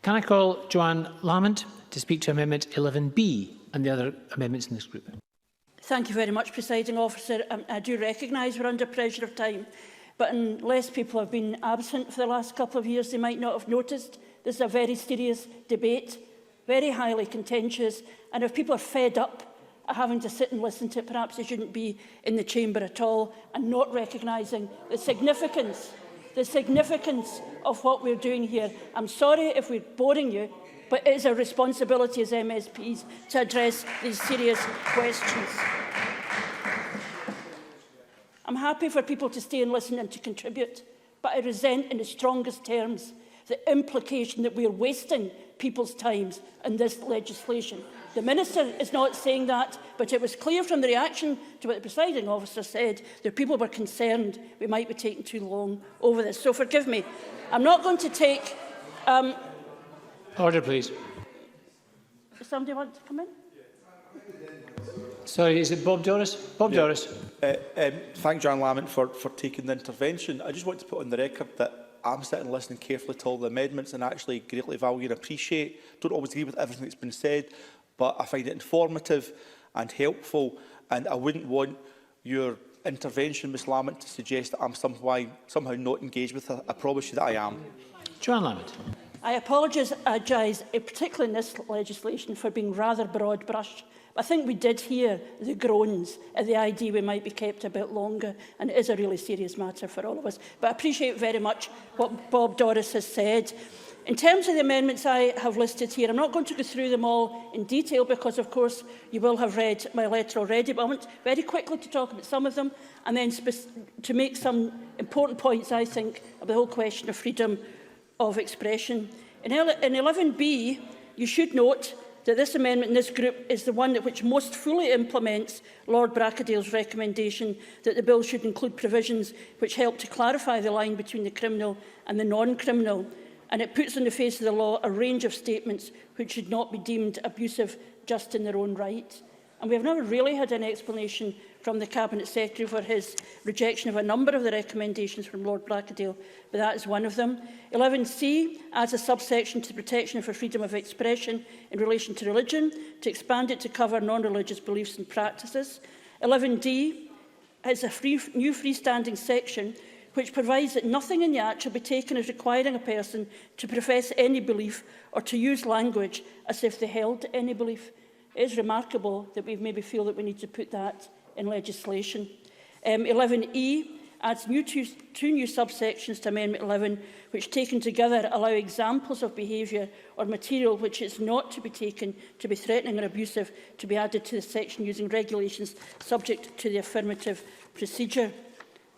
Can I call Johann Lamont to speak to Amendment 11B and the other amendments in this group? Thank you very much, Presiding Officer. I do recognise we're under pressure of time, but unless people have been absent for the last couple of years, they might not have noticed this is a very serious debate, very highly contentious, and if people are fed up at having to sit and listen to it, perhaps they shouldn't be in the chamber at all, and not recognising the significance of what we're doing here. I'm sorry if we're boring you, but it is our responsibility as MSPs to address these serious questions. I'm happy for people to stay and listen and to contribute, but I resent in the strongest terms the implication that we are wasting people's times in this legislation. The Minister is not saying that, but it was clear from the reaction to what the Presiding Officer said that people were concerned we might be taking too long over this. So forgive me. I'm not going to take... Order, please. Does somebody want to come in? Sorry, is it Bob Doris? Bob Doris. Thank Johann Lamont for taking the intervention. I just want to put on the record that I'm sitting and listening carefully to all the amendments and actually greatly value and appreciate. Don't always agree with everything that's been said, but I find it informative and helpful, and I wouldn't want your intervention, Ms Lamont, to suggest that I'm somehow not engaged with her. I promise you that I am. Johann Lamont. I apologise, particularly in this legislation, for being rather broad brush. I think we did hear the groans at the idea we might be kept a bit longer, and it is a really serious matter for all of us. But I appreciate very much what Bob Doris has said. In terms of the amendments I have listed here, I'm not going to go through them all in detail because, of course, you will have read my letter already, but I want very quickly to talk about some of them and then to make some important points, I think, of the whole question of freedom of expression. In 11B, you should note that this amendment in this group is the one which most fully implements Lord Brackadale's recommendation that the bill should include provisions which help to clarify the line between the criminal and the non-criminal, and it puts in the face of the law a range of statements which should not be deemed abusive just in their own right. And we have never really had an explanation from the Cabinet Secretary for his rejection of a number of the recommendations from Lord Brackadale, but that is one of them. 11C adds a subsection to protection for freedom of expression in relation to religion, to expand it to cover non-religious beliefs and practices. 11D has a new freestanding section which provides that nothing in the Act shall be taken as requiring a person to profess any belief or to use language as if they held any belief. It is remarkable that we maybe feel that we need to put that in legislation. 11E adds two new subsections to Amendment 11, which taken together allow examples of behaviour or material which is not to be taken to be threatening or abusive to be added to the section using regulations subject to the affirmative procedure.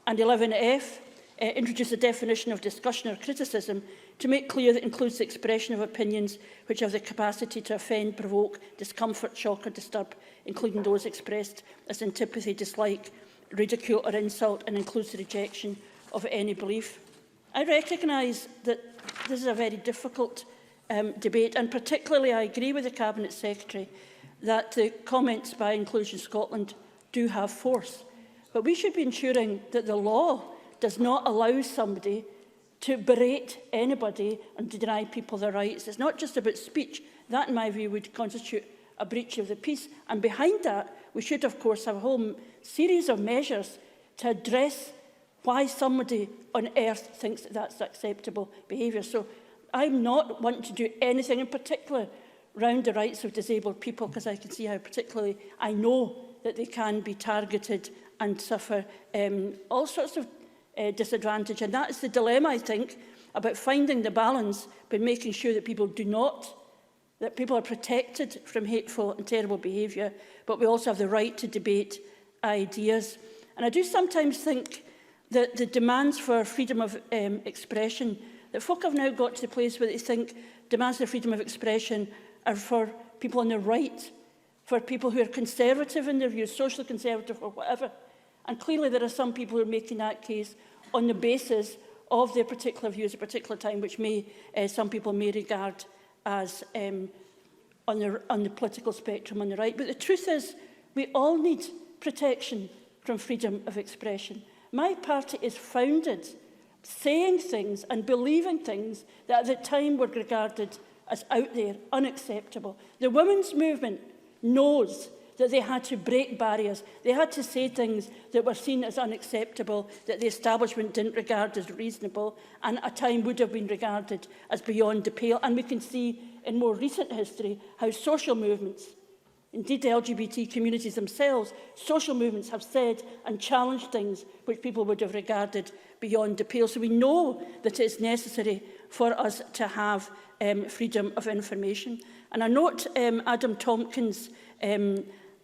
And 11F introduces a definition of discussion or criticism to make clear that it includes the expression of opinions which have the capacity to offend, provoke, discomfort, shock or disturb, including those expressed as antipathy, dislike, ridicule or insult, and includes the rejection of any belief. I recognise that this is a very difficult debate, and particularly I agree with the Cabinet Secretary that the comments by Inclusion Scotland do have force. But we should be ensuring that the law does not allow somebody to berate anybody and to deny people their rights. It's not just about speech. That, in my view, would constitute a breach of the peace. And behind that, we should, of course, have a whole series of measures to address why somebody on earth thinks that that's acceptable behaviour. So I'm not wanting to do anything in particular around the rights of disabled people, because I can see how particularly I know that they can be targeted and suffer all sorts of disadvantage. And that is the dilemma, I think, about finding the balance but making sure that people are protected from hateful and terrible behaviour, but we also have the right to debate ideas. And I do sometimes think that the demands for freedom of expression, that folk have now got to the place where they think demands for freedom of expression are for people on the right, for people who are conservative in their views, socially conservative or whatever. And clearly there are some people who are making that case on the basis of their particular views at a particular time, which some people may regard as on the political spectrum on the right. But the truth is, we all need protection from freedom of expression. My party is founded saying things and believing things that at the time were regarded as out there, unacceptable. The women's movement knows that they had to break barriers. They had to say things that were seen as unacceptable, that the establishment didn't regard as reasonable, and at a time would have been regarded as beyond the pale. And we can see in more recent history how social movements, indeed the LGBT communities themselves, social movements have said and challenged things which people would have regarded beyond the pale. So we know that it's necessary for us to have freedom of information. And I note Adam Tompkins'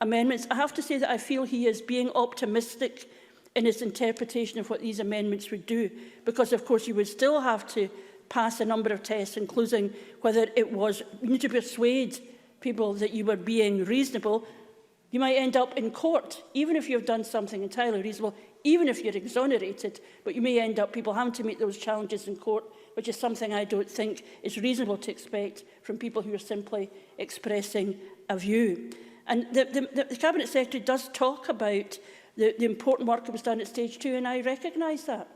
amendments. I have to say that I feel he is being optimistic in his interpretation of what these amendments would do, because of course you would still have to pass a number of tests, including whether it was, you need to persuade people that you were being reasonable. You might end up in court, even if you've done something entirely reasonable, even if you're exonerated, but you may end up people having to meet those challenges in court, which is something I don't think is reasonable to expect from people who are simply expressing a view. And the Cabinet Secretary does talk about the important work that was done at stage 2, and I recognise that.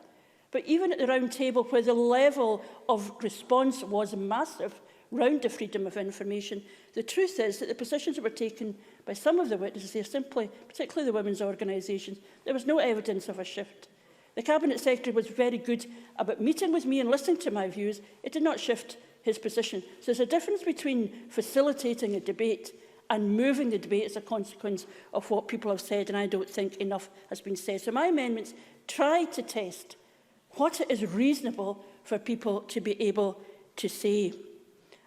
But even at the round table, where the level of response was massive round the freedom of information, the truth is that the positions that were taken by some of the witnesses here simply, particularly the women's organisations, there was no evidence of a shift. The Cabinet Secretary was very good about meeting with me and listening to my views. It did not shift his position. So there's a difference between facilitating a debate and moving the debate as a consequence of what people have said, and I don't think enough has been said. So my amendments try to test what it is reasonable for people to be able to say.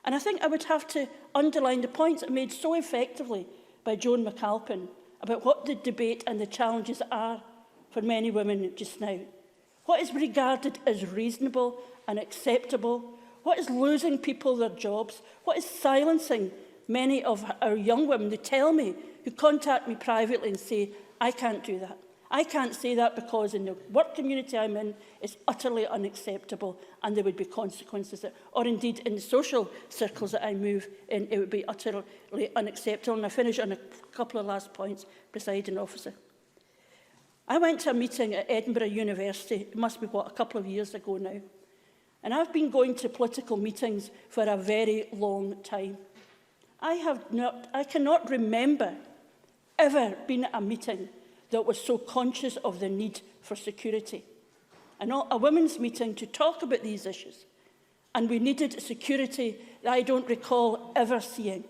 And I think I would have to underline the points made so effectively by Joan McAlpin about what the debate and the challenges are for many women just now. What is regarded as reasonable and acceptable? What is losing people their jobs? What is silencing many of our young women who tell me, who contact me privately and say, I can't do that. I can't say that because in the work community I'm in, it's utterly unacceptable and there would be consequences. Or indeed in the social circles that I move in, it would be utterly unacceptable. And I finish on a couple of last points, Presiding Officer. I went to a meeting at Edinburgh University, it must be, a couple of years ago now. And I've been going to political meetings for a very long time. I cannot remember ever being at a meeting that was so conscious of the need for security. And a women's meeting to talk about these issues. And we needed security that I don't recall ever seeing.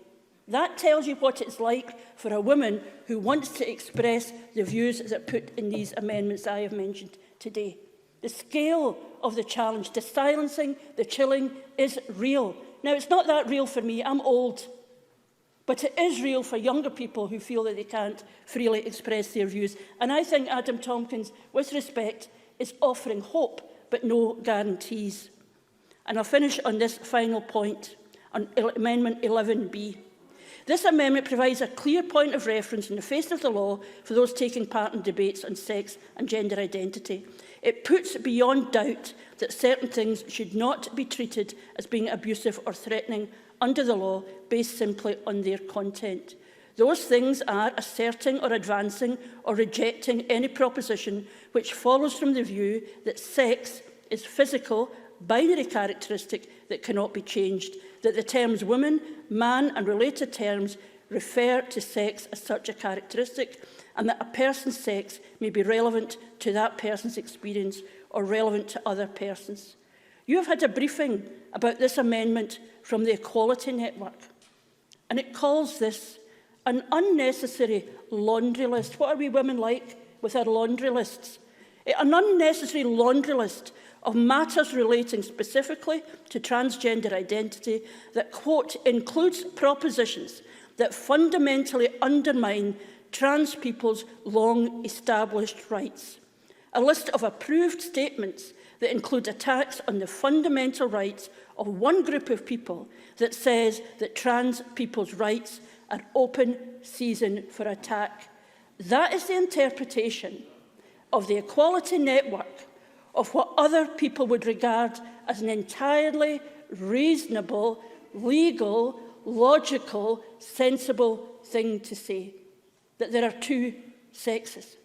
That tells you what it's like for a woman who wants to express the views that are put in these amendments I have mentioned today. The scale of the challenge, the silencing, the chilling is real. Now, it's not that real for me. I'm old. But it is real for younger people who feel that they can't freely express their views. And I think Adam Tompkins, with respect, is offering hope, but no guarantees. And I'll finish on this final point, on Amendment 11B. This amendment provides a clear point of reference in the face of the law for those taking part in debates on sex and gender identity. It puts beyond doubt that certain things should not be treated as being abusive or threatening under the law based simply on their content. Those things are asserting or advancing or rejecting any proposition which follows from the view that sex is physical, binary characteristic that cannot be changed, that the terms woman, man and related terms refer to sex as such a characteristic, and that a person's sex may be relevant to that person's experience or relevant to other persons. You have had a briefing about this amendment from the Equality Network, and it calls this an unnecessary laundry list. What are we women like with our laundry lists? An unnecessary laundry list of matters relating specifically to transgender identity that, quote, includes propositions that fundamentally undermine trans people's long-established rights. A list of approved statements that include attacks on the fundamental rights of one group of people that says that trans people's rights are open season for attack. That is the interpretation of the Equality Network of what other people would regard as an entirely reasonable, legal, logical, sensible thing to say. That there are two sexes.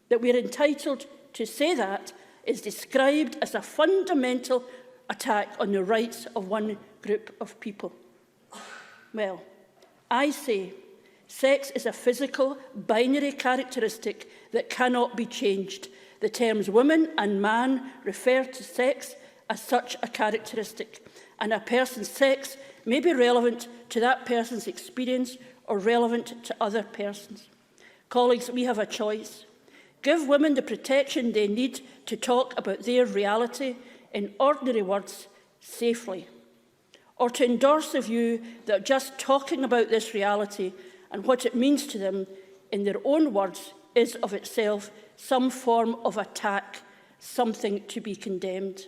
That we are entitled to say that is described as a fundamental attack on the rights of one group of people. Well, I say sex is a physical, binary characteristic that cannot be changed. The terms woman and man refer to sex as such a characteristic, and a person's sex may be relevant to that person's experience or relevant to other persons. Colleagues, we have a choice. Give women the protection they need to talk about their reality, in ordinary words, safely. Or to endorse the view that just talking about this reality and what it means to them, in their own words, is of itself some form of attack, something to be condemned.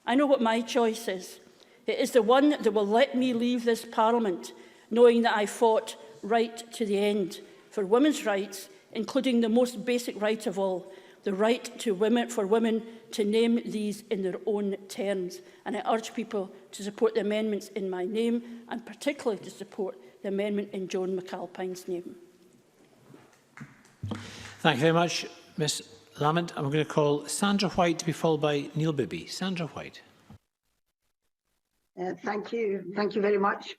I know what my choice is. It is the one that will let me leave this Parliament, knowing that I fought right to the end for women's rights, including the most basic right of all, the right to for women to name these in their own terms. And I urge people to support the amendments in my name, and particularly to support the amendment in Joan McAlpine's name. Thank you very much, Ms Lamont. I'm going to call Sandra White to be followed by Neil Bibby. Sandra White. Thank you very much.